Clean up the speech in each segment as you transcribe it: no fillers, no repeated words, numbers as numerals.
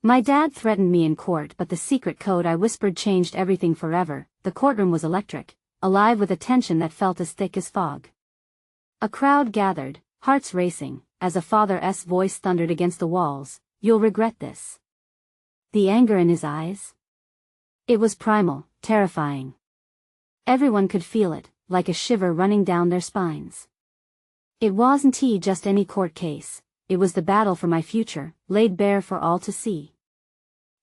My dad threatened me in court, but the secret code I whispered changed everything forever. The courtroom was electric, alive with a tension that felt as thick as fog. A crowd gathered, hearts racing, as a father's voice thundered against the walls, "You'll regret this." The anger in his eyes? It was primal, terrifying. Everyone could feel it, like a shiver running down their spines. It wasn't just any court case, it was the battle for my future, laid bare for all to see.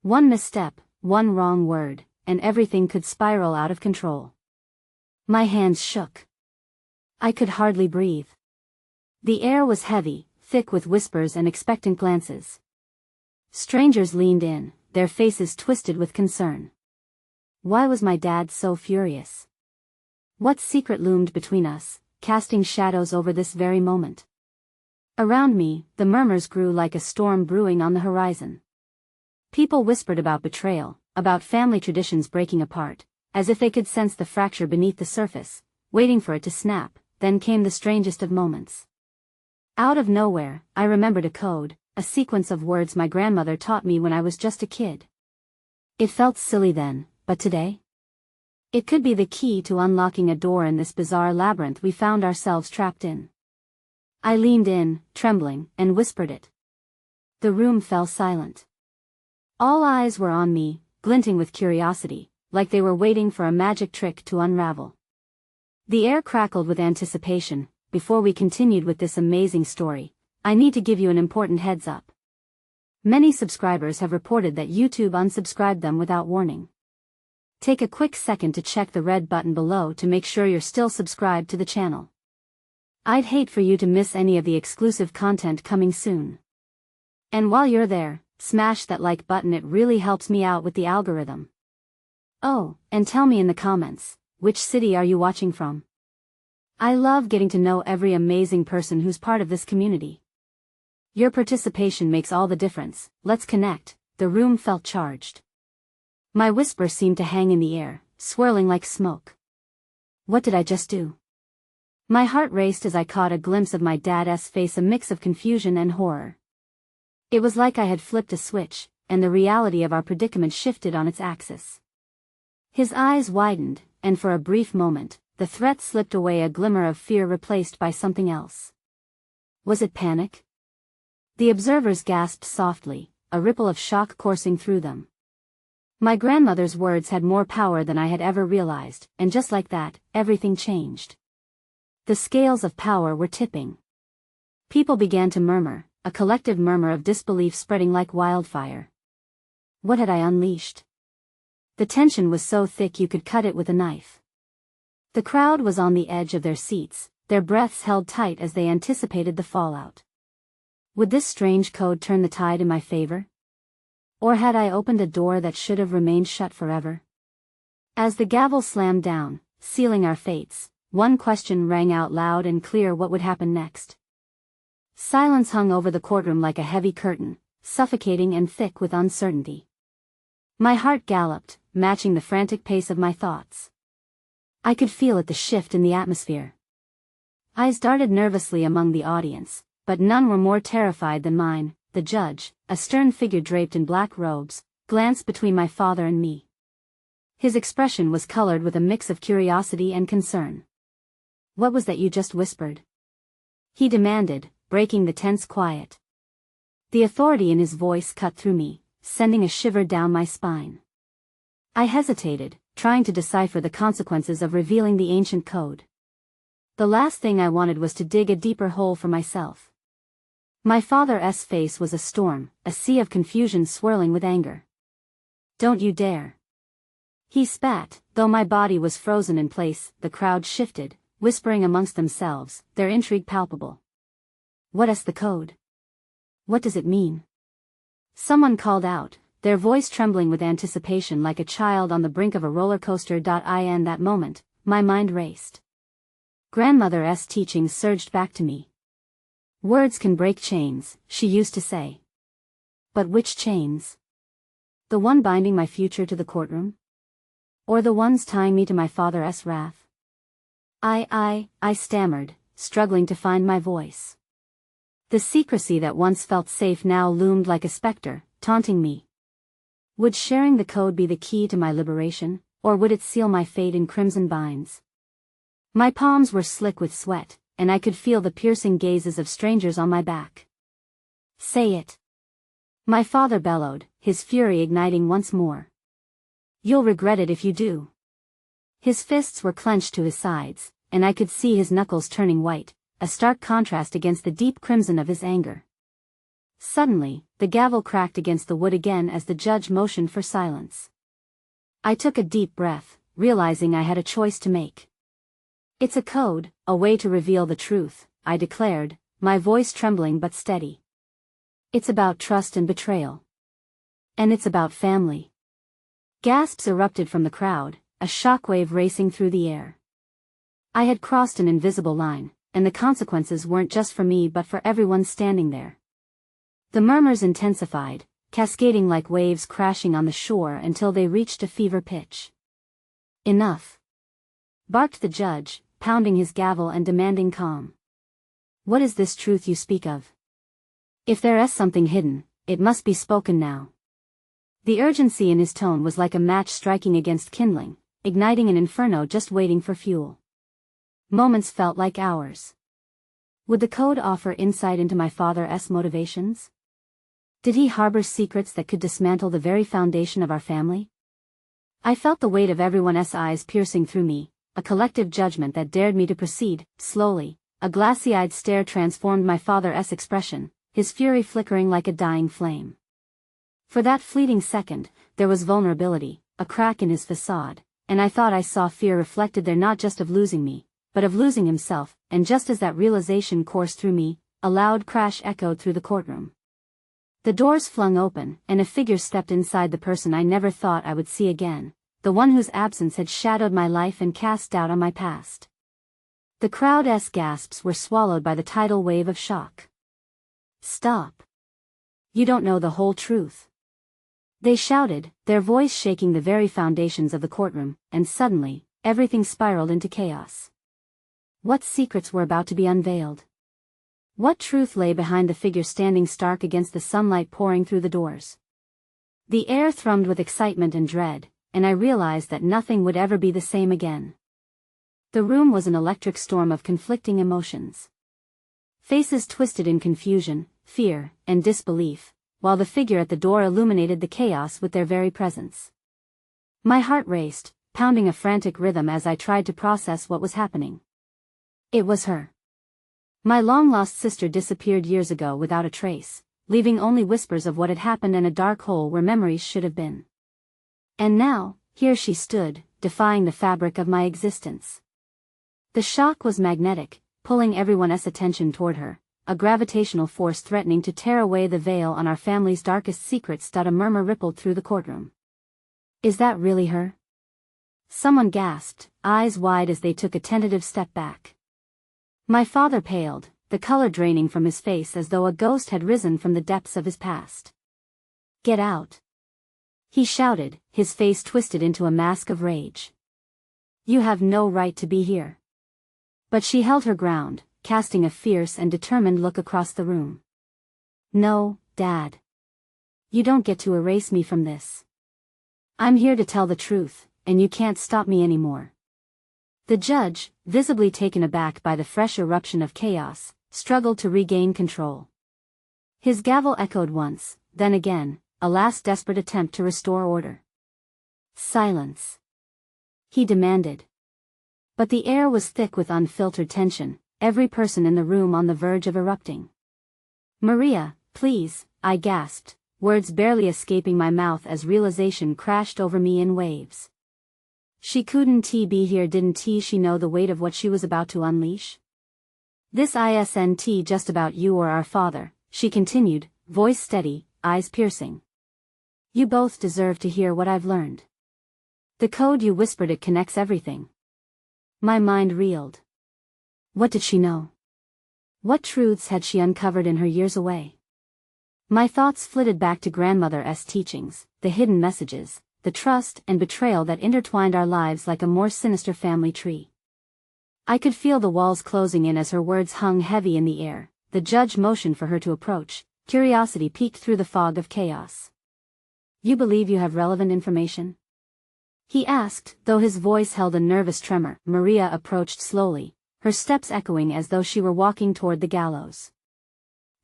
One misstep, one wrong word, and everything could spiral out of control. My hands shook. I could hardly breathe. The air was heavy, thick with whispers and expectant glances. Strangers leaned in, their faces twisted with concern. Why was my dad so furious? What secret loomed between us, casting shadows over this very moment? Around me, the murmurs grew like a storm brewing on the horizon. People whispered about betrayal, about family traditions breaking apart, as if they could sense the fracture beneath the surface, waiting for it to snap. Then came the strangest of moments. Out of nowhere, I remembered a code, a sequence of words my grandmother taught me when I was just a kid. It felt silly then, but today? It could be the key to unlocking a door in this bizarre labyrinth we found ourselves trapped in. I leaned in, trembling, and whispered it. The room fell silent. All eyes were on me, glinting with curiosity, like they were waiting for a magic trick to unravel. The air crackled with anticipation. Before we continued with this amazing story, I need to give you an important heads up. Many subscribers have reported that YouTube unsubscribed them without warning. Take a quick second to check the red button below to make sure you're still subscribed to the channel. I'd hate for you to miss any of the exclusive content coming soon. And while you're there, smash that like button, it really helps me out with the algorithm. Oh, and tell me in the comments, which city are you watching from? I love getting to know every amazing person who's part of this community. Your participation makes all the difference. Let's connect. The room felt charged. My whisper seemed to hang in the air, swirling like smoke. What did I just do? My heart raced as I caught a glimpse of my dad's face, a mix of confusion and horror. It was like I had flipped a switch, and the reality of our predicament shifted on its axis. His eyes widened, and for a brief moment, the threat slipped away, a glimmer of fear replaced by something else. Was it panic? The observers gasped softly, a ripple of shock coursing through them. My grandmother's words had more power than I had ever realized, and just like that, everything changed. The scales of power were tipping. People began to murmur, a collective murmur of disbelief spreading like wildfire. What had I unleashed? The tension was so thick you could cut it with a knife. The crowd was on the edge of their seats, their breaths held tight as they anticipated the fallout. Would this strange code turn the tide in my favor? Or had I opened a door that should have remained shut forever? As the gavel slammed down, sealing our fates, one question rang out loud and clear: what would happen next? Silence hung over the courtroom like a heavy curtain, suffocating and thick with uncertainty. My heart galloped, matching the frantic pace of my thoughts. I could feel it, the shift in the atmosphere. Eyes darted nervously among the audience, but none were more terrified than mine. The judge, a stern figure draped in black robes, glanced between my father and me. His expression was colored with a mix of curiosity and concern. What was that you just whispered? He demanded, breaking the tense quiet. The authority in his voice cut through me, sending a shiver down my spine. I hesitated, trying to decipher the consequences of revealing the ancient code. The last thing I wanted was to dig a deeper hole for myself. My father's face was a storm, a sea of confusion swirling with anger. Don't you dare. He spat, though my body was frozen in place. The crowd shifted, whispering amongst themselves, their intrigue palpable. What's the code? What does it mean? Someone called out, their voice trembling with anticipation like a child on the brink of a roller coaster. In that moment, my mind raced. Grandmother's teachings surged back to me. Words can break chains, she used to say. But which chains? The one binding my future to the courtroom? Or the ones tying me to my father's wrath? I stammered, struggling to find my voice. The secrecy that once felt safe now loomed like a specter, taunting me. Would sharing the code be the key to my liberation, or would it seal my fate in crimson binds? My palms were slick with sweat, and I could feel the piercing gazes of strangers on my back. Say it. My father bellowed, his fury igniting once more. You'll regret it if you do. His fists were clenched to his sides, and I could see his knuckles turning white, a stark contrast against the deep crimson of his anger. Suddenly, the gavel cracked against the wood again as the judge motioned for silence. I took a deep breath, realizing I had a choice to make. It's a code, a way to reveal the truth, I declared, my voice trembling but steady. It's about trust and betrayal. And it's about family. Gasps erupted from the crowd, a shockwave racing through the air. I had crossed an invisible line, and the consequences weren't just for me but for everyone standing there. The murmurs intensified, cascading like waves crashing on the shore until they reached a fever pitch. Enough! Barked the judge, pounding his gavel and demanding calm. What is this truth you speak of? If there is something hidden, it must be spoken now. The urgency in his tone was like a match striking against kindling, igniting an inferno just waiting for fuel. Moments felt like hours. Would the code offer insight into my father's motivations? Did he harbor secrets that could dismantle the very foundation of our family? I felt the weight of everyone's eyes piercing through me, a collective judgment that dared me to proceed. Slowly, a glassy-eyed stare transformed my father's expression, his fury flickering like a dying flame. For that fleeting second, there was vulnerability, a crack in his facade, and I thought I saw fear reflected there, not just of losing me, but of losing himself. And just as that realization coursed through me, a loud crash echoed through the courtroom. The doors flung open, and a figure stepped inside, the person I never thought I would see again, the one whose absence had shadowed my life and cast doubt on my past. The crowd's gasps were swallowed by the tidal wave of shock. Stop! You don't know the whole truth. They shouted, their voice shaking the very foundations of the courtroom, and suddenly, everything spiraled into chaos. What secrets were about to be unveiled? What truth lay behind the figure standing stark against the sunlight pouring through the doors? The air thrummed with excitement and dread, and I realized that nothing would ever be the same again. The room was an electric storm of conflicting emotions. Faces twisted in confusion, fear, and disbelief, while the figure at the door illuminated the chaos with their very presence. My heart raced, pounding a frantic rhythm as I tried to process what was happening. It was her. My long-lost sister disappeared years ago without a trace, leaving only whispers of what had happened and a dark hole where memories should have been. And now, here she stood, defying the fabric of my existence. The shock was magnetic, pulling everyone's attention toward her, a gravitational force threatening to tear away the veil on our family's darkest secrets. A murmur rippled through the courtroom. Is that really her? Someone gasped, eyes wide as they took a tentative step back. My father paled, the color draining from his face as though a ghost had risen from the depths of his past. Get out! He shouted, his face twisted into a mask of rage. You have no right to be here. But she held her ground, casting a fierce and determined look across the room. No, Dad. You don't get to erase me from this. I'm here to tell the truth, and you can't stop me anymore. The judge, visibly taken aback by the fresh eruption of chaos, struggled to regain control. His gavel echoed once, then again, a last desperate attempt to restore order. Silence! He demanded. But the air was thick with unfiltered tension, every person in the room on the verge of erupting. Maria, please, I gasped, words barely escaping my mouth as realization crashed over me in waves. She couldn't be here, didn't she know the weight of what she was about to unleash? This isn't just about you or our father, she continued, voice steady, eyes piercing. You both deserve to hear what I've learned. The code you whispered, it connects everything. My mind reeled. What did she know? What truths had she uncovered in her years away? My thoughts flitted back to grandmother's teachings, the hidden messages, the trust and betrayal that intertwined our lives like a more sinister family tree. I could feel the walls closing in as her words hung heavy in the air. The judge motioned for her to approach, curiosity peeked through the fog of chaos. You believe you have relevant information? He asked, though his voice held a nervous tremor. Maria approached slowly, her steps echoing as though she were walking toward the gallows.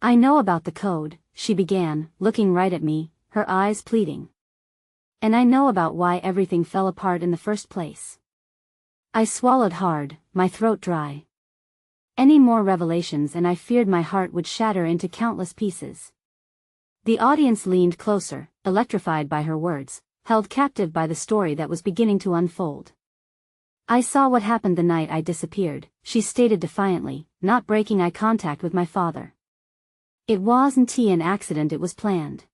I know about the code, she began, looking right at me, her eyes pleading. And I know about why everything fell apart in the first place. I swallowed hard, my throat dry. Any more revelations and I feared my heart would shatter into countless pieces. The audience leaned closer, electrified by her words, held captive by the story that was beginning to unfold. I saw what happened the night I disappeared, she stated defiantly, not breaking eye contact with my father. It wasn't an accident, it was planned.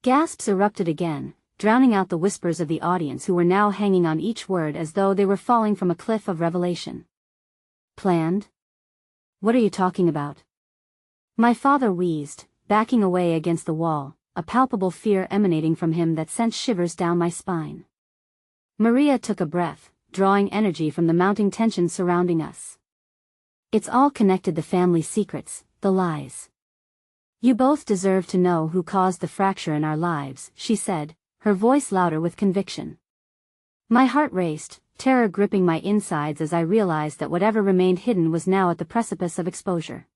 Gasps erupted again, drowning out the whispers of the audience who were now hanging on each word as though they were falling from a cliff of revelation. Planned? What are you talking about? My father wheezed, backing away against the wall, a palpable fear emanating from him that sent shivers down my spine. Maria took a breath, drawing energy from the mounting tension surrounding us. It's all connected, the family secrets, the lies. You both deserve to know who caused the fracture in our lives, she said, her voice louder with conviction. My heart raced, terror gripping my insides as I realized that whatever remained hidden was now at the precipice of exposure.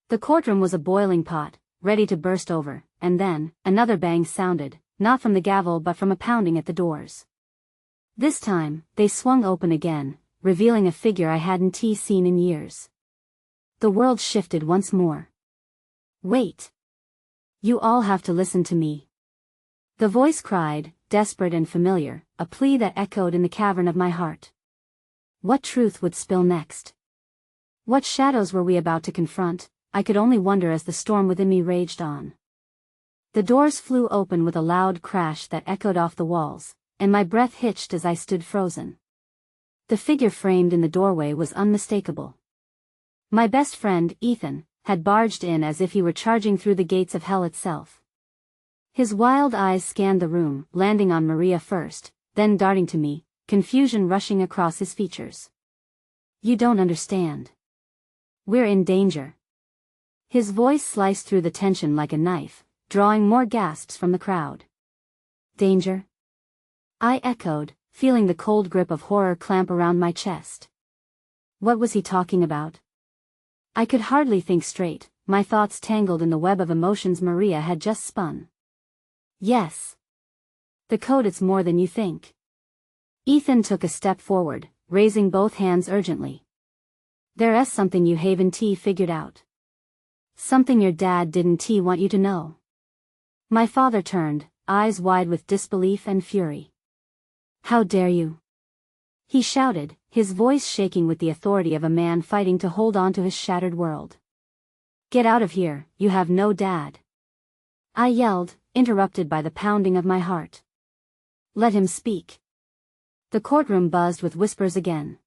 The courtroom was a boiling pot, ready to burst over, and then, another bang sounded, not from the gavel but from a pounding at the doors. This time, they swung open again, revealing a figure I hadn't seen in years. The world shifted once more. Wait. You all have to listen to me. The voice cried, desperate and familiar, a plea that echoed in the cavern of my heart. What truth would spill next? What shadows were we about to confront? I could only wonder as the storm within me raged on. The doors flew open with a loud crash that echoed off the walls, and my breath hitched as I stood frozen. The figure framed in the doorway was unmistakable. My best friend, Ethan, had barged in as if he were charging through the gates of hell itself. His wild eyes scanned the room, landing on Maria first, then darting to me, confusion rushing across his features. You don't understand. We're in danger. His voice sliced through the tension like a knife, drawing more gasps from the crowd. Danger? I echoed, feeling the cold grip of horror clamp around my chest. What was he talking about? I could hardly think straight, my thoughts tangled in the web of emotions Maria had just spun. Yes. The code, it's more than you think. Ethan took a step forward, raising both hands urgently. There's something you haven't figured out. Something your dad didn't want you to know. My father turned, eyes wide with disbelief and fury. How dare you? He shouted, his voice shaking with the authority of a man fighting to hold on to his shattered world. Get out of here, you have no dad. I yelled, interrupted by the pounding of my heart. Let him speak. The courtroom buzzed with whispers again.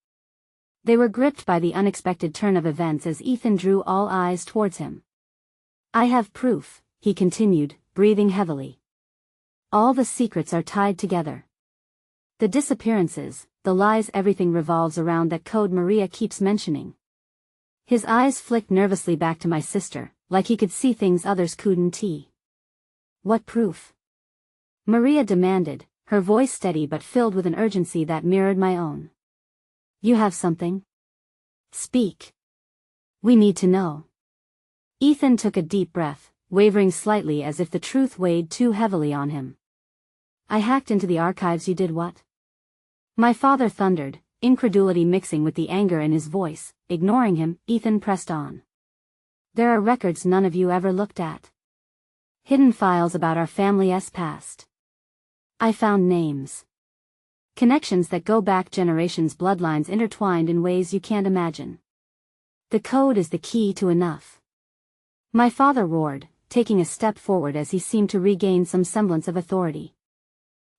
They were gripped by the unexpected turn of events as Ethan drew all eyes towards him. I have proof, he continued, breathing heavily. All the secrets are tied together. The disappearances, the lies, everything revolves around that code Maria keeps mentioning. His eyes flicked nervously back to my sister, like he could see things others couldn't. What proof? Maria demanded, her voice steady but filled with an urgency that mirrored my own. You have something? Speak. We need to know. Ethan took a deep breath, wavering slightly as if the truth weighed too heavily on him. I hacked into the archives. You did what? My father thundered, incredulity mixing with the anger in his voice. Ignoring him, Ethan pressed on. There are records none of you ever looked at. Hidden files about our family's past. I found names. Connections that go back generations, bloodlines intertwined in ways you can't imagine. The code is the key to enough. My father roared, taking a step forward as he seemed to regain some semblance of authority.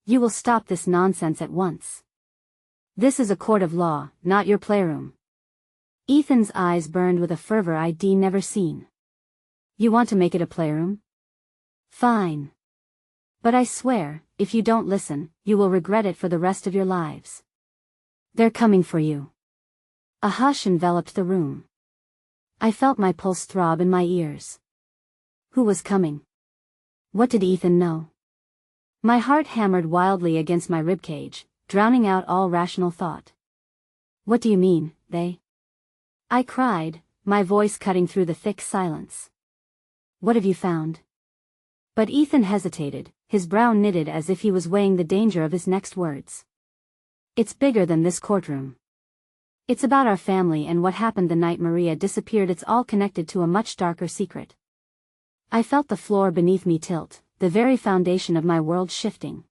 You will stop this nonsense at once. This is a court of law, not your playroom. Ethan's eyes burned with a fervor I'd never seen. You want to make it a playroom? Fine. But I swear, if you don't listen, you will regret it for the rest of your lives. They're coming for you. A hush enveloped the room. I felt my pulse throb in my ears. Who was coming? What did Ethan know? My heart hammered wildly against my ribcage, drowning out all rational thought. What do you mean, they? I cried, my voice cutting through the thick silence. What have you found? But Ethan hesitated, his brow knitted as if he was weighing the danger of his next words. It's bigger than this courtroom. It's about our family and what happened the night Maria disappeared. It's all connected to a much darker secret. I felt the floor beneath me tilt, the very foundation of my world shifting.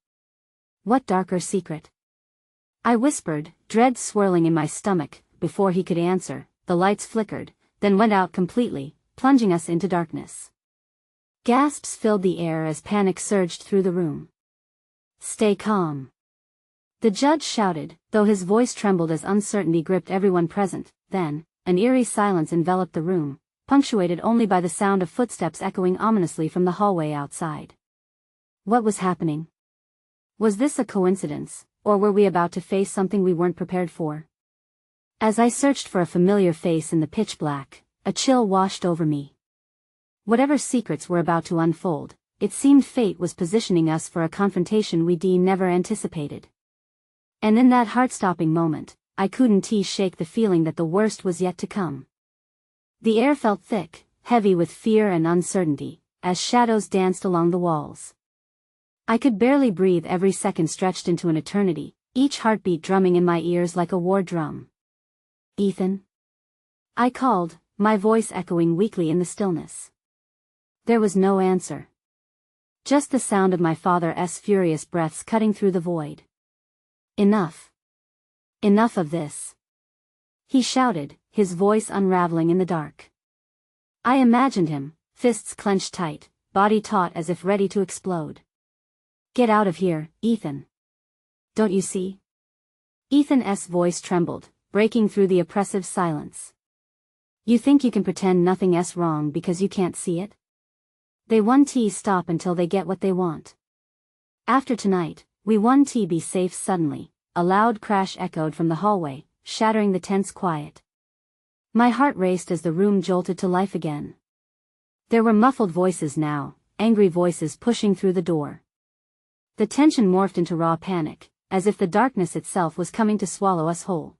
What darker secret? I whispered, dread swirling in my stomach. Before he could answer, the lights flickered, then went out completely, plunging us into darkness. Gasps filled the air as panic surged through the room. Stay calm. The judge shouted, though his voice trembled as uncertainty gripped everyone present. Then, an eerie silence enveloped the room, punctuated only by the sound of footsteps echoing ominously from the hallway outside. What was happening? Was this a coincidence, or were we about to face something we weren't prepared for? As I searched for a familiar face in the pitch black, a chill washed over me. Whatever secrets were about to unfold, it seemed fate was positioning us for a confrontation we never anticipated. And in that heart-stopping moment, I couldn't shake the feeling that the worst was yet to come. The air felt thick, heavy with fear and uncertainty, as shadows danced along the walls. I could barely breathe, every second stretched into an eternity, each heartbeat drumming in my ears like a war drum. Ethan? I called, my voice echoing weakly in the stillness. There was no answer. Just the sound of my father's furious breaths cutting through the void. Enough. Enough of this. He shouted, his voice unraveling in the dark. I imagined him, fists clenched tight, body taut as if ready to explode. Get out of here, Ethan. Don't you see? Ethan's voice trembled, breaking through the oppressive silence. You think you can pretend nothing's wrong because you can't see it? They won't stop until they get what they want. After tonight, we won't be safe. Suddenly, a loud crash echoed from the hallway, shattering the tense quiet. My heart raced as the room jolted to life again. There were muffled voices now, angry voices pushing through the door. The tension morphed into raw panic, as if the darkness itself was coming to swallow us whole.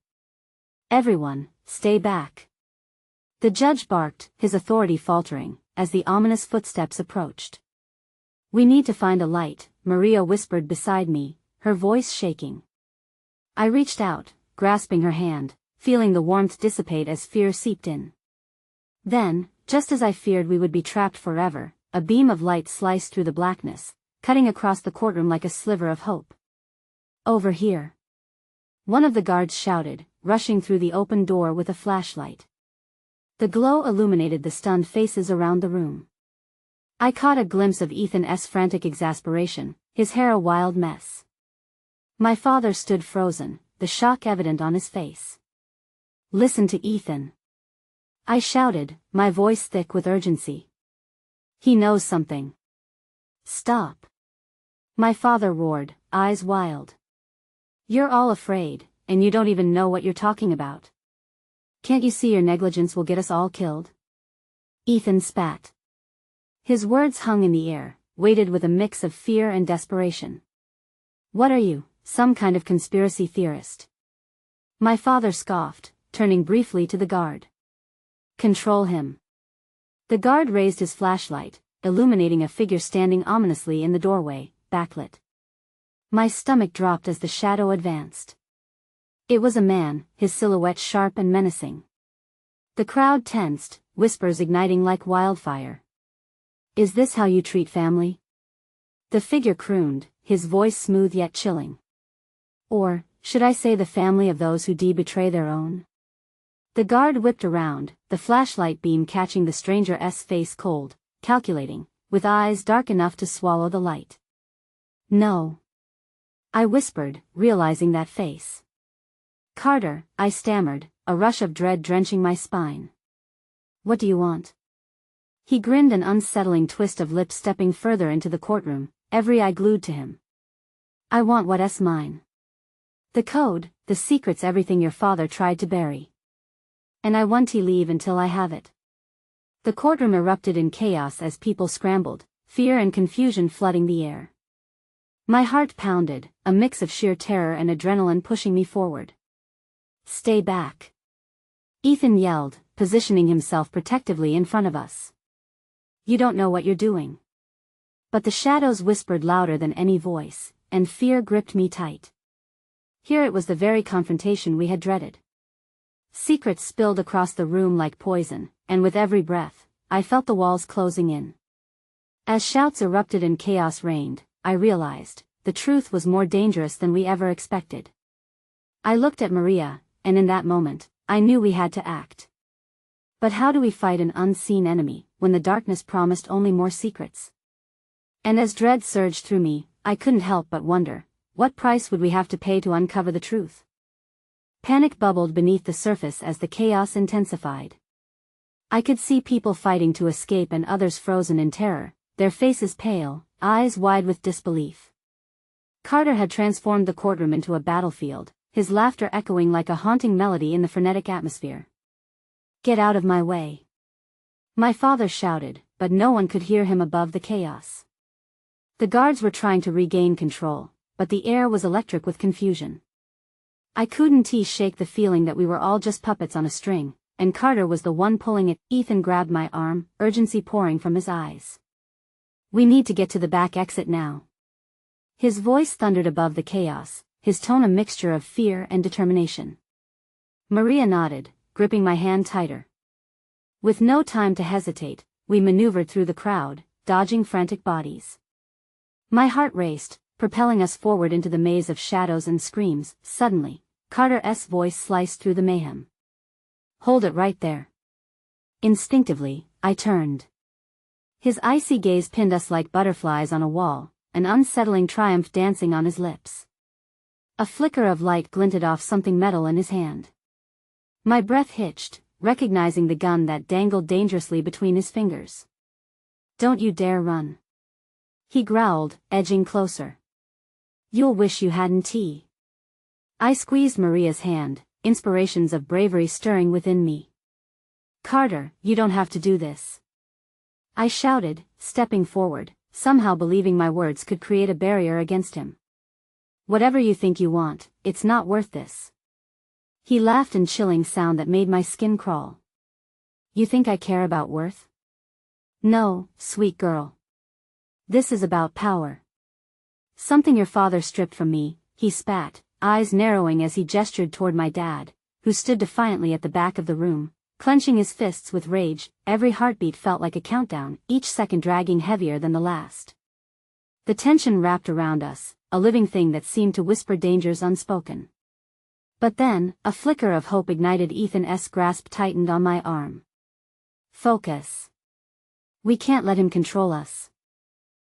Everyone, stay back. The judge barked, his authority faltering, as the ominous footsteps approached. We need to find a light, Maria whispered beside me, her voice shaking. I reached out, grasping her hand, feeling the warmth dissipate as fear seeped in. Then, just as I feared we would be trapped forever, a beam of light sliced through the blackness, cutting across the courtroom like a sliver of hope. Over here. One of the guards shouted, rushing through the open door with a flashlight. The glow illuminated the stunned faces around the room. I caught a glimpse of Ethan's frantic exasperation, his hair a wild mess. My father stood frozen, the shock evident on his face. Listen to Ethan. I shouted, my voice thick with urgency. He knows something. Stop. My father roared, eyes wild. You're all afraid, and you don't even know what you're talking about. Can't you see your negligence will get us all killed? Ethan spat. His words hung in the air, weighted with a mix of fear and desperation. What are you, some kind of conspiracy theorist? My father scoffed, turning briefly to the guard. Control him. The guard raised his flashlight, illuminating a figure standing ominously in the doorway, backlit. My stomach dropped as the shadow advanced. It was a man, his silhouette sharp and menacing. The crowd tensed, whispers igniting like wildfire. Is this how you treat family? The figure crooned, his voice smooth yet chilling. Or, should I say the family of those who betray their own? The guard whipped around, the flashlight beam catching the stranger's face cold, calculating, with eyes dark enough to swallow the light. No. I whispered, realizing that face. Carter, I stammered, a rush of dread drenching my spine. What do you want? He grinned, an unsettling twist of lips, stepping further into the courtroom, every eye glued to him. I want what's mine. The code, the secrets, everything your father tried to bury. And I want to leave until I have it. The courtroom erupted in chaos as people scrambled, fear and confusion flooding the air. My heart pounded, a mix of sheer terror and adrenaline pushing me forward. "Stay back!" Ethan yelled, positioning himself protectively in front of us. "You don't know what you're doing." But the shadows whispered louder than any voice, and fear gripped me tight. Here it was the very confrontation we had dreaded. Secrets spilled across the room like poison, and with every breath, I felt the walls closing in. As shouts erupted and chaos reigned, I realized, the truth was more dangerous than we ever expected. I looked at Maria, and in that moment, I knew we had to act. But how do we fight an unseen enemy, when the darkness promised only more secrets? And as dread surged through me, I couldn't help but wonder, what price would we have to pay to uncover the truth? Panic bubbled beneath the surface as the chaos intensified. I could see people fighting to escape and others frozen in terror, their faces pale, eyes wide with disbelief. Carter had transformed the courtroom into a battlefield, his laughter echoing like a haunting melody in the frenetic atmosphere. "Get out of my way!" My father shouted, but no one could hear him above the chaos. The guards were trying to regain control, but the air was electric with confusion. I couldn't shake the feeling that we were all just puppets on a string, and Carter was the one pulling it. Ethan grabbed my arm, urgency pouring from his eyes. "We need to get to the back exit now." His voice thundered above the chaos, his tone a mixture of fear and determination. Maria nodded, gripping my hand tighter. With no time to hesitate, we maneuvered through the crowd, dodging frantic bodies. My heart raced, propelling us forward into the maze of shadows and screams. Suddenly, Carter's voice sliced through the mayhem. "Hold it right there." Instinctively, I turned. His icy gaze pinned us like butterflies on a wall, an unsettling triumph dancing on his lips. A flicker of light glinted off something metal in his hand. My breath hitched, recognizing the gun that dangled dangerously between his fingers. "Don't you dare run," he growled, edging closer. "You'll wish you hadn't." I squeezed Maria's hand, inspirations of bravery stirring within me. "Carter, you don't have to do this," I shouted, stepping forward, somehow believing my words could create a barrier against him. "Whatever you think you want, it's not worth this." He laughed in chilling sound that made my skin crawl. "You think I care about worth? No, sweet girl. This is about power. Something your father stripped from me," he spat, eyes narrowing as he gestured toward my dad, who stood defiantly at the back of the room, clenching his fists with rage. Every heartbeat felt like a countdown, each second dragging heavier than the last. The tension wrapped around us, a living thing that seemed to whisper dangers unspoken. But then, a flicker of hope ignited. Ethan's grasp tightened on my arm. "Focus. We can't let him control us."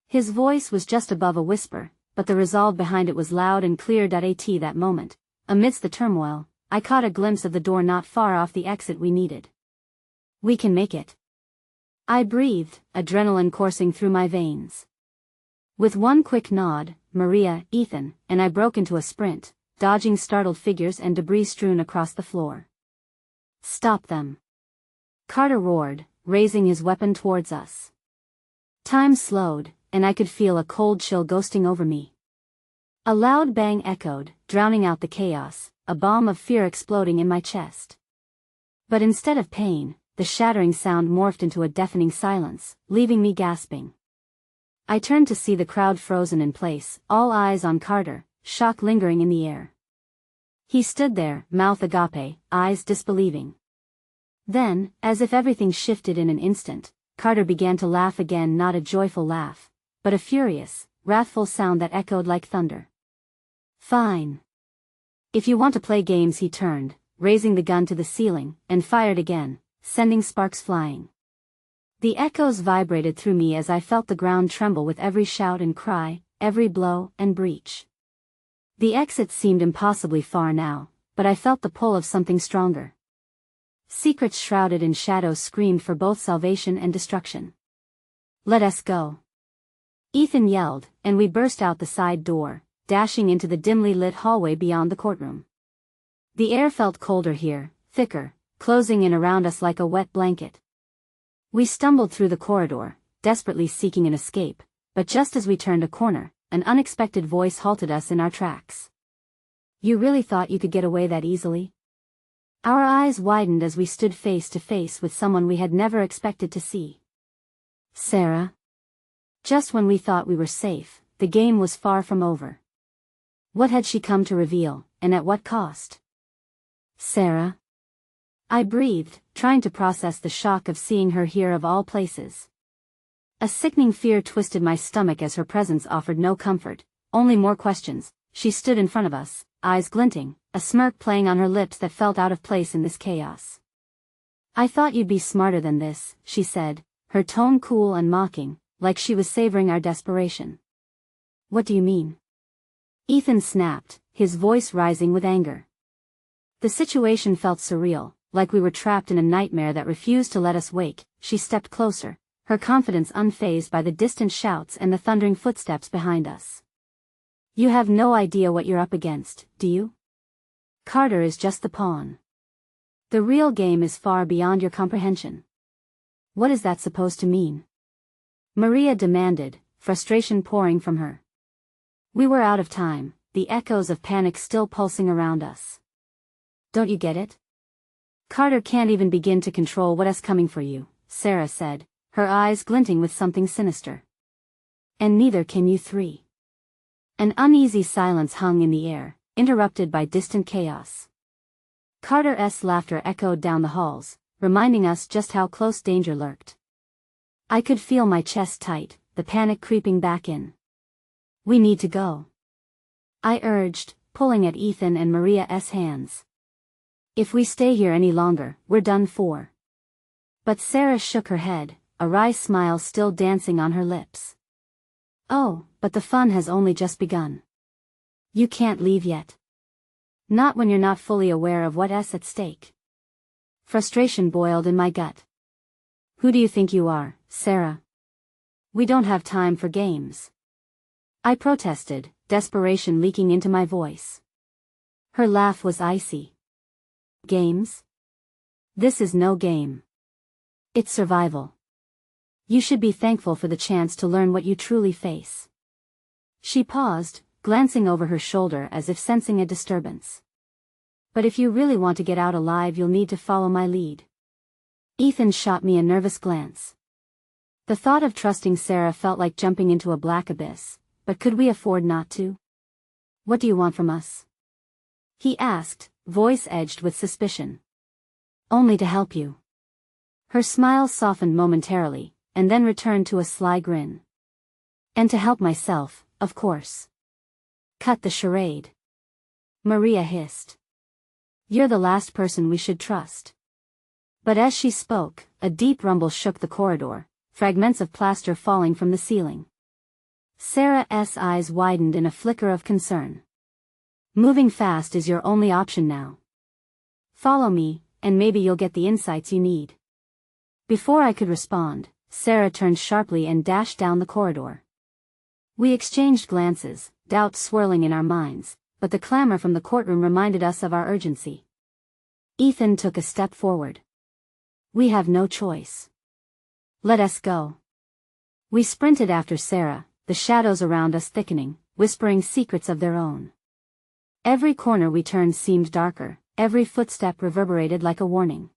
His voice was just above a whisper, but the resolve behind it was loud and clear. At that moment, amidst the turmoil, I caught a glimpse of the door not far off the exit we needed. "We can make it," I breathed, adrenaline coursing through my veins. With one quick nod, Maria, Ethan, and I broke into a sprint, dodging startled figures and debris strewn across the floor. "Stop them!" Carter roared, raising his weapon towards us. Time slowed, and I could feel a cold chill ghosting over me. A loud bang echoed, drowning out the chaos, a bomb of fear exploding in my chest. But instead of pain, the shattering sound morphed into a deafening silence, leaving me gasping. I turned to see the crowd frozen in place, all eyes on Carter, shock lingering in the air. He stood there, mouth agape, eyes disbelieving. Then, as if everything shifted in an instant, Carter began to laugh again, not a joyful laugh, but a furious, wrathful sound that echoed like thunder. "Fine. If you want to play games," he turned, raising the gun to the ceiling, and fired again, sending sparks flying. The echoes vibrated through me as I felt the ground tremble with every shout and cry, every blow and breach. The exit seemed impossibly far now, but I felt the pull of something stronger. Secrets shrouded in shadows screamed for both salvation and destruction. "Let us go," Ethan yelled, and we burst out the side door, dashing into the dimly lit hallway beyond the courtroom. The air felt colder here, thicker, closing in around us like a wet blanket. We stumbled through the corridor, desperately seeking an escape, but just as we turned a corner, an unexpected voice halted us in our tracks. You really thought you could get away that easily? Our eyes widened as we stood face to face with someone we had never expected to see. Sarah. Just when we thought we were safe, the game was far from over. What had she come to reveal, and at what cost? Sarah. I breathed, trying to process the shock of seeing her here of all places. A sickening fear twisted my stomach as her presence offered no comfort, only more questions. She stood in front of us, eyes glinting, a smirk playing on her lips that felt out of place in this chaos. I thought you'd be smarter than this, she said, her tone cool and mocking, like she was savoring our desperation. What do you mean? Ethan snapped, his voice rising with anger. The situation felt surreal, like we were trapped in a nightmare that refused to let us wake. She stepped closer, her confidence unfazed by the distant shouts and the thundering footsteps behind us. You have no idea what you're up against, do you? Carter is just the pawn. The real game is far beyond your comprehension. What is that supposed to mean? Maria demanded, frustration pouring from her. We were out of time, the echoes of panic still pulsing around us. Don't you get it? Carter can't even begin to control what is coming for you, Sarah said, her eyes glinting with something sinister. And neither can you three. An uneasy silence hung in the air, interrupted by distant chaos. Carter's laughter echoed down the halls, reminding us just how close danger lurked. I could feel my chest tight, the panic creeping back in. We need to go, I urged, pulling at Ethan and Maria's hands. If we stay here any longer, we're done for. But Sarah shook her head, a wry smile still dancing on her lips. Oh, but the fun has only just begun. You can't leave yet. Not when you're not fully aware of what's at stake. Frustration boiled in my gut. Who do you think you are, Sarah? We don't have time for games. I protested, desperation leaking into my voice. Her laugh was icy. Games? This is no game. It's survival. You should be thankful for the chance to learn what you truly face. She paused, glancing over her shoulder as if sensing a disturbance. But if you really want to get out alive, you'll need to follow my lead. Ethan shot me a nervous glance. The thought of trusting Sarah felt like jumping into a black abyss, but could we afford not to? What do you want from us? He asked, voice edged with suspicion. Only to help you. Her smile softened momentarily, and then returned to a sly grin. And to help myself, of course. Cut the charade. Maria hissed. You're the last person we should trust. But as she spoke, a deep rumble shook the corridor, fragments of plaster falling from the ceiling. Sarah's eyes widened in a flicker of concern. Moving fast is your only option now. Follow me, and maybe you'll get the insights you need. Before I could respond, Sarah turned sharply and dashed down the corridor. We exchanged glances, doubt swirling in our minds, but the clamor from the courtroom reminded us of our urgency. Ethan took a step forward. We have no choice. Let us go. We sprinted after Sarah, the shadows around us thickening, whispering secrets of their own. Every corner we turned seemed darker, every footstep reverberated like a warning.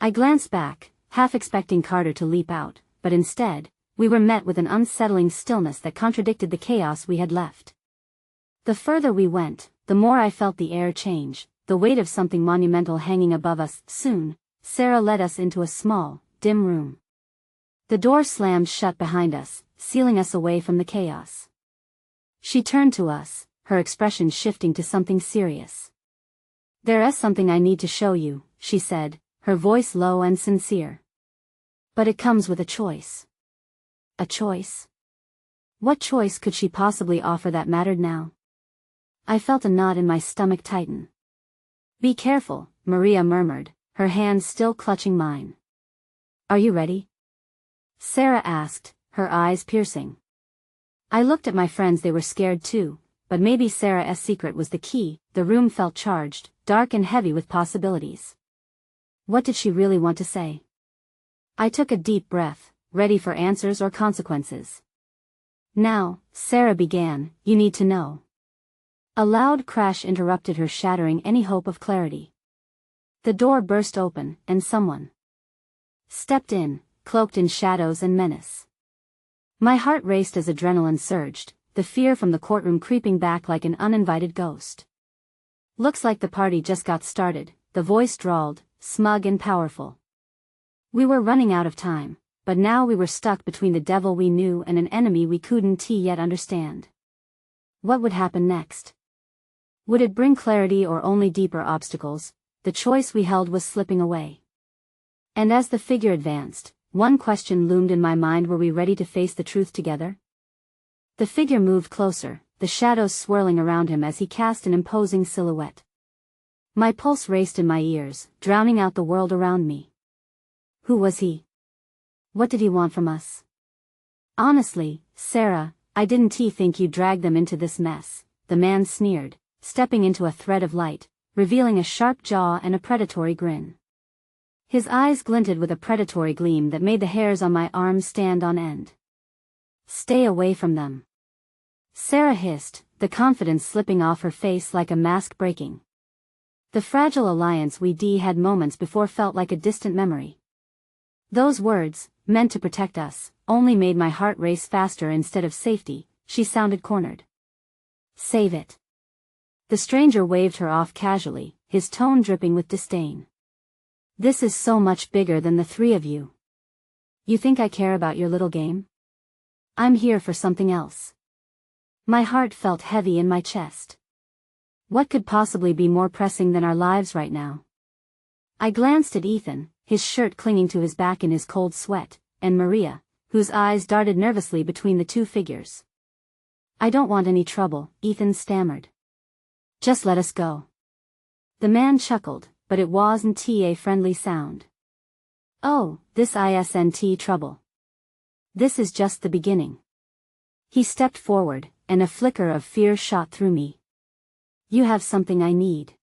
I glanced back, half expecting Carter to leap out, but instead, we were met with an unsettling stillness that contradicted the chaos we had left. The further we went, the more I felt the air change, the weight of something monumental hanging above us. Soon, Sarah led us into a small, dim room. The door slammed shut behind us, sealing us away from the chaos. She turned to us, her expression shifting to something serious. There is something I need to show you, she said, her voice low and sincere. But it comes with a choice. A choice? What choice could she possibly offer that mattered now? I felt a knot in my stomach tighten. Be careful, Maria murmured, her hand still clutching mine. Are you ready? Sarah asked, her eyes piercing. I looked at my friends. They were scared too, but maybe Sarah's secret was the key. The room felt charged, dark and heavy with possibilities. What did she really want to say? I took a deep breath, ready for answers or consequences. Now, Sarah began, you need to know. A loud crash interrupted her, shattering any hope of clarity. The door burst open, and someone stepped in, cloaked in shadows and menace. My heart raced as adrenaline surged, the fear from the courtroom creeping back like an uninvited ghost. Looks like the party just got started, the voice drawled, smug and powerful. We were running out of time, but now we were stuck between the devil we knew and an enemy we couldn't yet understand. What would happen next? Would it bring clarity or only deeper obstacles? The choice we held was slipping away. And as the figure advanced, one question loomed in my mind: were we ready to face the truth together? The figure moved closer, the shadows swirling around him as he cast an imposing silhouette. My pulse raced in my ears, drowning out the world around me. Who was he? What did he want from us? Honestly, Sarah, I didn't think you'd drag them into this mess, the man sneered, stepping into a thread of light, revealing a sharp jaw and a predatory grin. His eyes glinted with a predatory gleam that made the hairs on my arms stand on end. Stay away from them. Sarah hissed, the confidence slipping off her face like a mask breaking. The fragile alliance we had moments before felt like a distant memory. Those words, meant to protect us, only made my heart race faster. Instead of safety, she sounded cornered. Save it. The stranger waved her off casually, his tone dripping with disdain. This is so much bigger than the three of you. You think I care about your little game? I'm here for something else. My heart felt heavy in my chest. What could possibly be more pressing than our lives right now? I glanced at Ethan, his shirt clinging to his back in his cold sweat, and Maria, whose eyes darted nervously between the two figures. I don't want any trouble, Ethan stammered. Just let us go. The man chuckled, but it wasn't a friendly sound. Oh, this isn't trouble. This is just the beginning. He stepped forward, and a flicker of fear shot through me. You have something I need.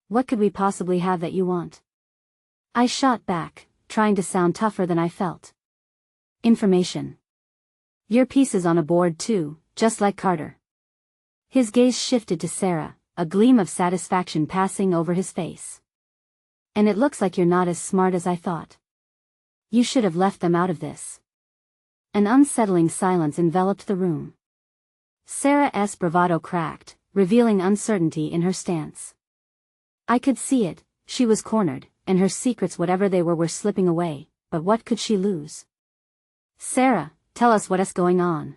What could we possibly have that you want? I shot back, trying to sound tougher than I felt. Information. Your piece is on a board too, just like Carter. His gaze shifted to Sarah, a gleam of satisfaction passing over his face. And it looks like you're not as smart as I thought. You should have left them out of this. An unsettling silence enveloped the room. Sarah's bravado cracked, revealing uncertainty in her stance. I could see it, she was cornered, and her secrets, whatever they were slipping away, but what could she lose? Sarah, tell us what's going on.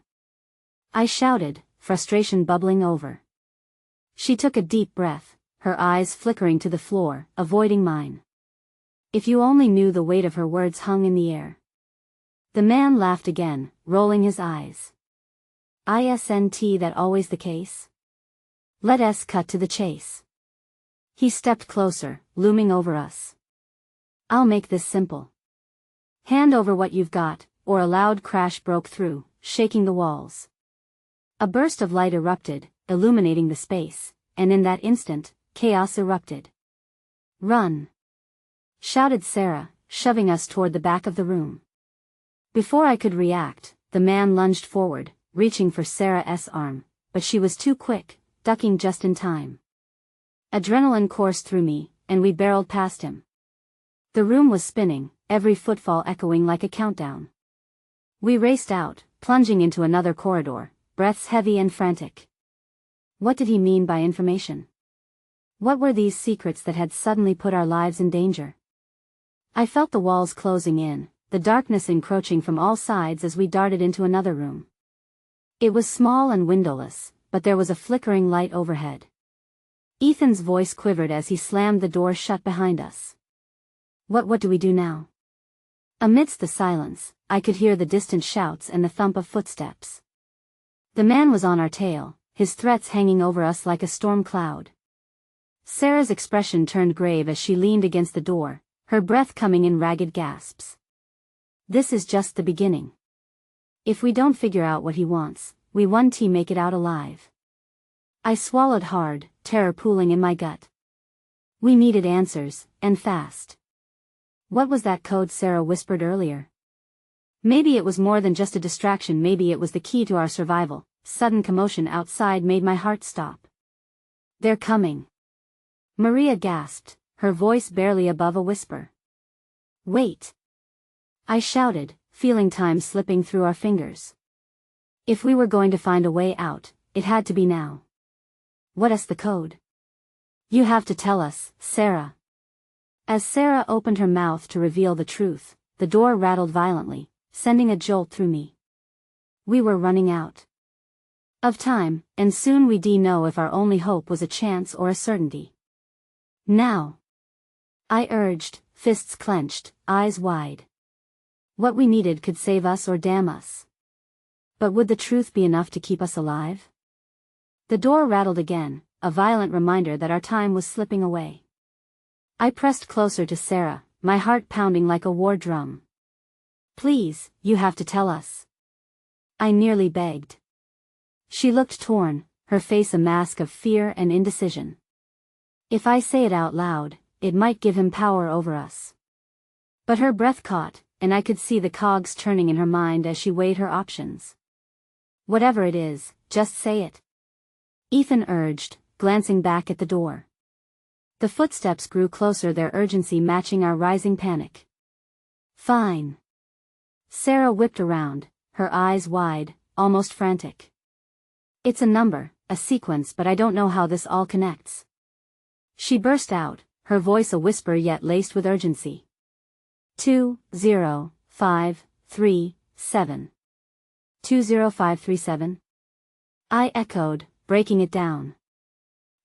I shouted, frustration bubbling over. She took a deep breath, her eyes flickering to the floor, avoiding mine. If you only knew the weight of her words hung in the air. The man laughed again, rolling his eyes. Isn't that always the case? Let us cut to the chase. He stepped closer, looming over us. I'll make this simple. Hand over what you've got, or a loud crash broke through, shaking the walls. A burst of light erupted, illuminating the space, and in that instant, chaos erupted. Run! Shouted Sarah, shoving us toward the back of the room. Before I could react, the man lunged forward, reaching for Sarah's arm, but she was too quick, ducking just in time. Adrenaline coursed through me, and we barreled past him. The room was spinning, every footfall echoing like a countdown. We raced out, plunging into another corridor, breaths heavy and frantic. What did he mean by information? What were these secrets that had suddenly put our lives in danger? I felt the walls closing in, the darkness encroaching from all sides as we darted into another room. It was small and windowless, but there was a flickering light overhead. Ethan's voice quivered as he slammed the door shut behind us. What do we do now? Amidst the silence, I could hear the distant shouts and the thump of footsteps. The man was on our tail, his threats hanging over us like a storm cloud. Sarah's expression turned grave as she leaned against the door, her breath coming in ragged gasps. This is just the beginning. If we don't figure out what he wants, we won't make it out alive. I swallowed hard, terror pooling in my gut. We needed answers, and fast. What was that code Sarah whispered earlier? Maybe it was more than just a distraction, maybe it was the key to our survival. Sudden commotion outside made my heart stop. "They're coming." Maria gasped, her voice barely above a whisper. "Wait!" I shouted, feeling time slipping through our fingers. If we were going to find a way out, it had to be now. "What's the code?" "You have to tell us, Sarah." As Sarah opened her mouth to reveal the truth, the door rattled violently, sending a jolt through me. We were running out of time, and soon we'd know if our only hope was a chance or a certainty. "Now," I urged, fists clenched, eyes wide. What we needed could save us or damn us. But would the truth be enough to keep us alive? The door rattled again, a violent reminder that our time was slipping away. I pressed closer to Sarah, my heart pounding like a war drum. "Please, you have to tell us," I nearly begged. She looked torn, her face a mask of fear and indecision. If I say it out loud, it might give him power over us. But her breath caught, and I could see the cogs turning in her mind as she weighed her options. "Whatever it is, just say it," Ethan urged, glancing back at the door. The footsteps grew closer, their urgency matching our rising panic. "Fine." Sarah whipped around, her eyes wide, almost frantic. "It's a number, a sequence, but I don't know how this all connects," she burst out, her voice a whisper yet laced with urgency. 20537. 20537? I echoed, breaking it down.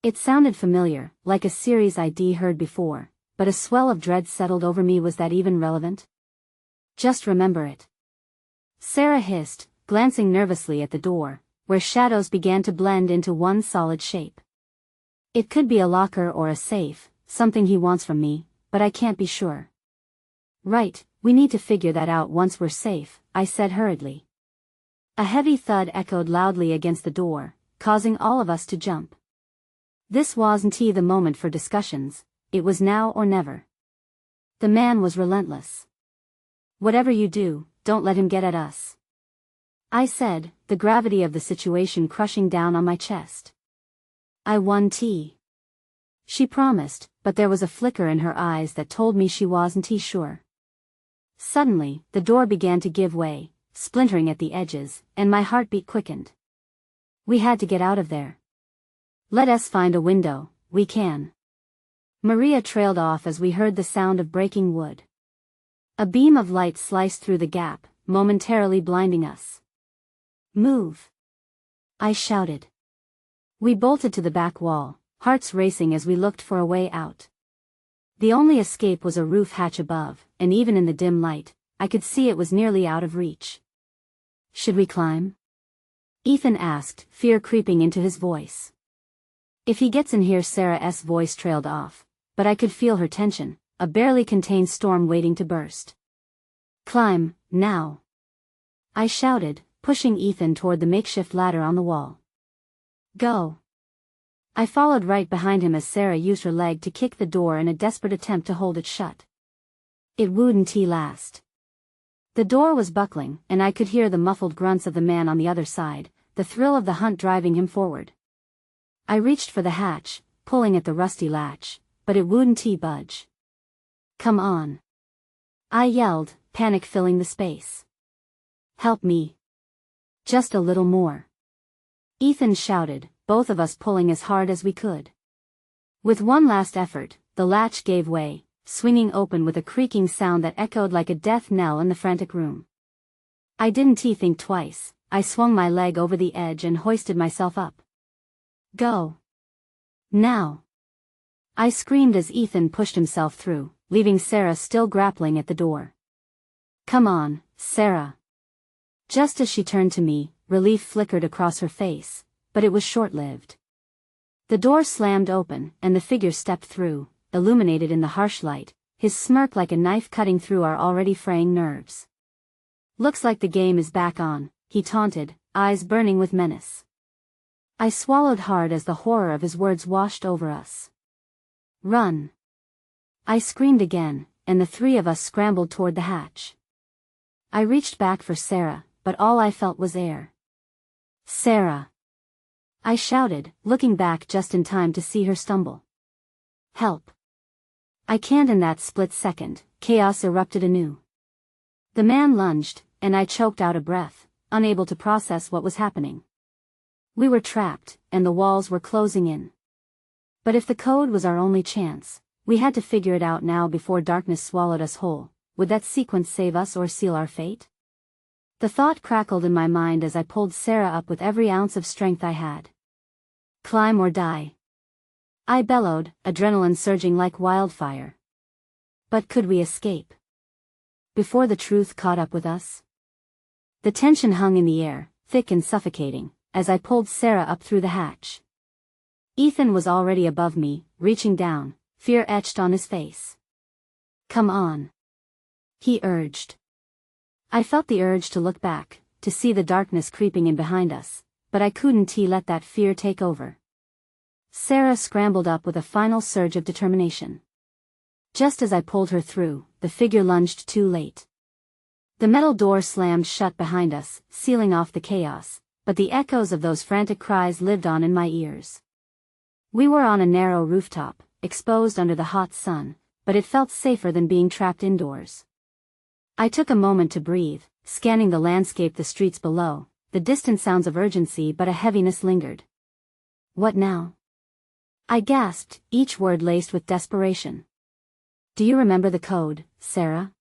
It sounded familiar, like a series I'd heard before, but a swell of dread settled over me. Was that even relevant? "Just remember it," Sarah hissed, glancing nervously at the door, where shadows began to blend into one solid shape. "It could be a locker or a safe, something he wants from me, but I can't be sure." "Right, we need to figure that out once we're safe," I said hurriedly. A heavy thud echoed loudly against the door, causing all of us to jump. This wasn't the moment for discussions, it was now or never. The man was relentless. "Whatever you do, don't let him get at us," I said, the gravity of the situation crushing down on my chest. "I won tea," she promised, but there was a flicker in her eyes that told me she wasn't sure. Suddenly, the door began to give way, splintering at the edges, and my heartbeat quickened. We had to get out of there. "Let us find a window, we can." Maria trailed off as we heard the sound of breaking wood. A beam of light sliced through the gap, momentarily blinding us. "Move!" I shouted. We bolted to the back wall, hearts racing as we looked for a way out. The only escape was a roof hatch above, and even in the dim light, I could see it was nearly out of reach. "Should we climb?" Ethan asked, fear creeping into his voice. "If he gets in here," Sarah's voice trailed off, but I could feel her tension, a barely contained storm waiting to burst. "Climb, now!" I shouted, pushing Ethan toward the makeshift ladder on the wall. "Go!" I followed right behind him as Sarah used her leg to kick the door in a desperate attempt to hold it shut. It wouldn't last. The door was buckling, and I could hear the muffled grunts of the man on the other side, the thrill of the hunt driving him forward. I reached for the hatch, pulling at the rusty latch, but it wouldn't budge. "Come on!" I yelled, panic filling the space. "Help me! Just a little more!" Ethan shouted, both of us pulling as hard as we could. With one last effort, the latch gave way, swinging open with a creaking sound that echoed like a death knell in the frantic room. I didn't think twice, I swung my leg over the edge and hoisted myself up. "Go! Now!" I screamed as Ethan pushed himself through, leaving Sarah still grappling at the door. "Come on, Sarah!" Just as she turned to me, relief flickered across her face, but it was short-lived. The door slammed open, and the figure stepped through, illuminated in the harsh light, his smirk like a knife cutting through our already fraying nerves. "Looks like the game is back on," he taunted, eyes burning with menace. I swallowed hard as the horror of his words washed over us. "Run!" I screamed again, and the three of us scrambled toward the hatch. I reached back for Sarah, but all I felt was air. "Sarah!" I shouted, looking back just in time to see her stumble. "Help!" I can't. In that split second, chaos erupted anew. The man lunged, and I choked out a breath, unable to process what was happening. We were trapped, and the walls were closing in. But if the code was our only chance, we had to figure it out now before darkness swallowed us whole. Would that sequence save us or seal our fate? The thought crackled in my mind as I pulled Sarah up with every ounce of strength I had. "Climb or die," I bellowed, adrenaline surging like wildfire. But could we escape before the truth caught up with us? The tension hung in the air, thick and suffocating, as I pulled Sarah up through the hatch. Ethan was already above me, reaching down, fear etched on his face. "Come on," he urged. I felt the urge to look back, to see the darkness creeping in behind us, but I couldn't let that fear take over. Sarah scrambled up with a final surge of determination. Just as I pulled her through, the figure lunged too late. The metal door slammed shut behind us, sealing off the chaos, but the echoes of those frantic cries lived on in my ears. We were on a narrow rooftop, exposed under the hot sun, but it felt safer than being trapped indoors. I took a moment to breathe, scanning the landscape, the streets below, the distant sounds of urgency, but a heaviness lingered. "What now?" I gasped, each word laced with desperation. "Do you remember the code, Sarah?"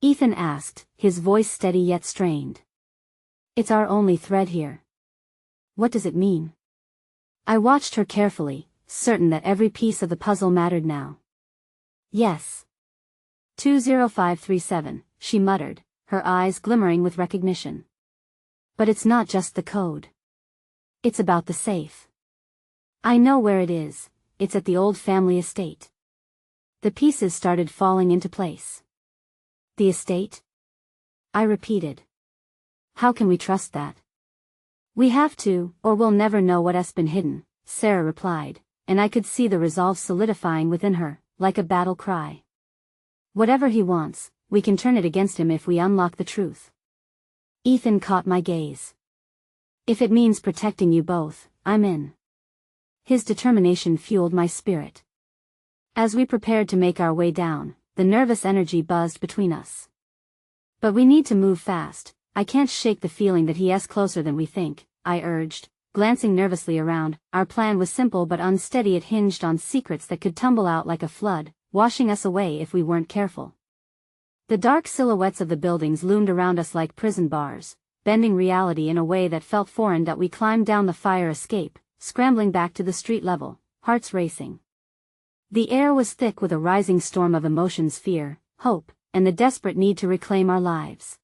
Ethan asked, his voice steady yet strained. "It's our only thread here." "What does it mean?" I watched her carefully, certain that every piece of the puzzle mattered now. "Yes. 20537, she muttered, her eyes glimmering with recognition. "But it's not just the code. It's about the safe. I know where it is. It's at the old family estate." The pieces started falling into place. "The estate?" I repeated. "How can we trust that?" "We have to, or we'll never know what's been hidden," Sarah replied, and I could see the resolve solidifying within her, like a battle cry. "Whatever he wants, we can turn it against him if we unlock the truth." Ethan caught my gaze. "If it means protecting you both, I'm in." His determination fueled my spirit. As we prepared to make our way down, the nervous energy buzzed between us. "But we need to move fast. I can't shake the feeling that he's closer than we think," I urged, glancing nervously around. Our plan was simple but unsteady. It hinged on secrets that could tumble out like a flood, washing us away if we weren't careful. The dark silhouettes of the buildings loomed around us like prison bars, bending reality in a way that felt foreign. That we climbed down the fire escape, scrambling back to the street level, hearts racing. The air was thick with a rising storm of emotions: fear, hope, and the desperate need to reclaim our lives.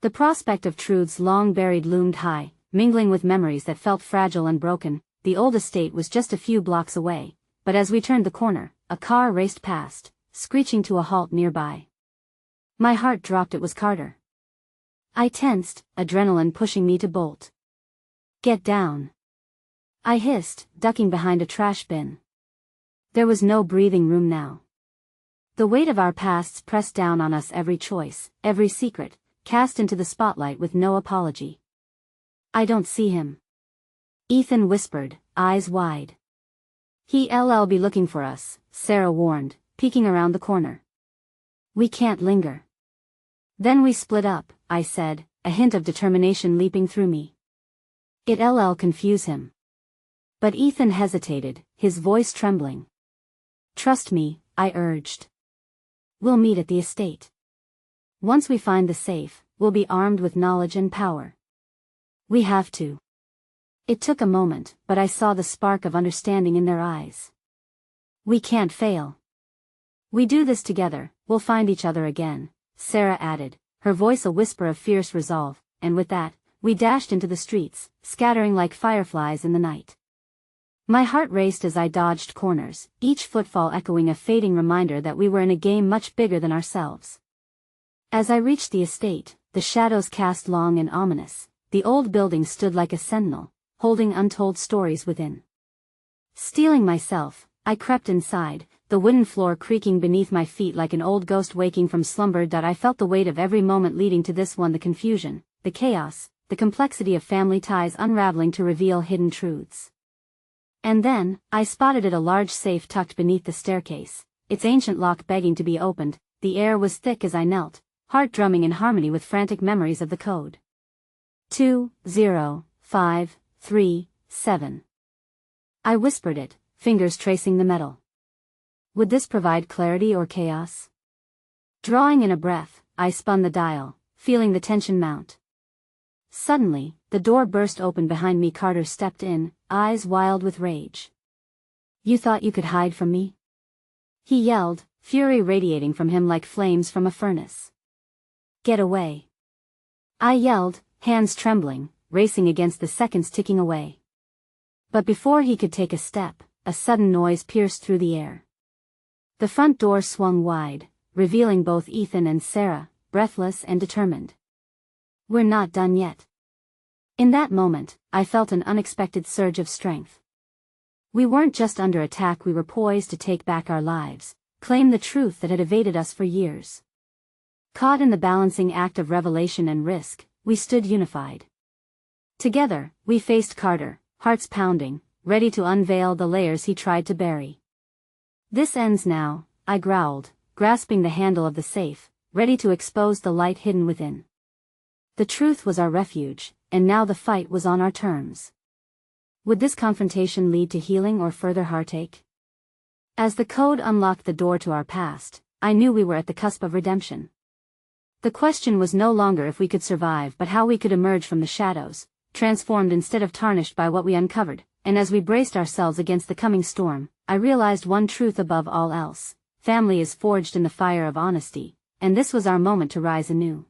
The prospect of truths long buried loomed high, mingling with memories that felt fragile and broken. The old estate was just a few blocks away, but as we turned the corner, a car raced past, screeching to a halt nearby. My heart dropped. It was Carter. I tensed, adrenaline pushing me to bolt. "Get down," I hissed, ducking behind a trash bin. There was no breathing room now. The weight of our pasts pressed down on us, every choice, every secret, cast into the spotlight with no apology. "I don't see him," Ethan whispered, eyes wide. "He'll be looking for us," Sarah warned, peeking around the corner. "We can't linger." "Then we split up," I said, a hint of determination leaping through me. "It'll confuse him." But Ethan hesitated, his voice trembling. "Trust me," I urged. "We'll meet at the estate. Once we find the safe, we'll be armed with knowledge and power. We have to." It took a moment, but I saw the spark of understanding in their eyes. "We can't fail. We do this together, we'll find each other again," Sarah added, her voice a whisper of fierce resolve, and with that, we dashed into the streets, scattering like fireflies in the night. My heart raced as I dodged corners, each footfall echoing a fading reminder that we were in a game much bigger than ourselves. As I reached the estate, the shadows cast long and ominous. The old building stood like a sentinel, holding untold stories within. Steeling myself, I crept inside, the wooden floor creaking beneath my feet like an old ghost waking from slumber. I felt the weight of every moment leading to this one, the confusion, the chaos, the complexity of family ties unraveling to reveal hidden truths. And then, I spotted it, a large safe tucked beneath the staircase, its ancient lock begging to be opened. The air was thick as I knelt, heart drumming in harmony with frantic memories of the code. 20537. I whispered it, fingers tracing the metal. Would this provide clarity or chaos? Drawing in a breath, I spun the dial, feeling the tension mount. Suddenly, the door burst open behind me. Carter stepped in, eyes wild with rage. "You thought you could hide from me?" he yelled, fury radiating from him like flames from a furnace. "Get away!" I yelled, hands trembling, racing against the seconds ticking away. But before he could take a step, a sudden noise pierced through the air. The front door swung wide, revealing both Ethan and Sarah, breathless and determined. "We're not done yet." In that moment, I felt an unexpected surge of strength. We weren't just under attack, we were poised to take back our lives, claim the truth that had evaded us for years. Caught in the balancing act of revelation and risk, we stood unified. Together, we faced Carter, hearts pounding, ready to unveil the layers he tried to bury. "This ends now," I growled, grasping the handle of the safe, ready to expose the light hidden within. The truth was our refuge, and now the fight was on our terms. Would this confrontation lead to healing or further heartache? As the code unlocked the door to our past, I knew we were at the cusp of redemption. The question was no longer if we could survive but how we could emerge from the shadows, transformed instead of tarnished by what we uncovered. And as we braced ourselves against the coming storm, I realized one truth above all else: family is forged in the fire of honesty, and this was our moment to rise anew.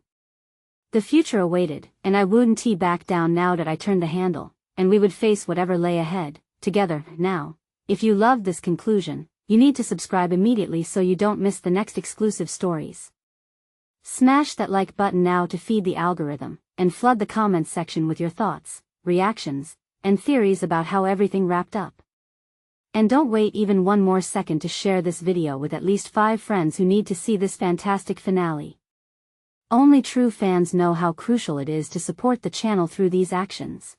The future awaited, and I wouldn't back down now that I turned the handle, and we would face whatever lay ahead, together. Now, if you loved this conclusion, you need to subscribe immediately so you don't miss the next exclusive stories. Smash that like button now to feed the algorithm, and flood the comments section with your thoughts, reactions, and theories about how everything wrapped up. And don't wait even one more second to share this video with at least 5 friends who need to see this fantastic finale. Only true fans know how crucial it is to support the channel through these actions.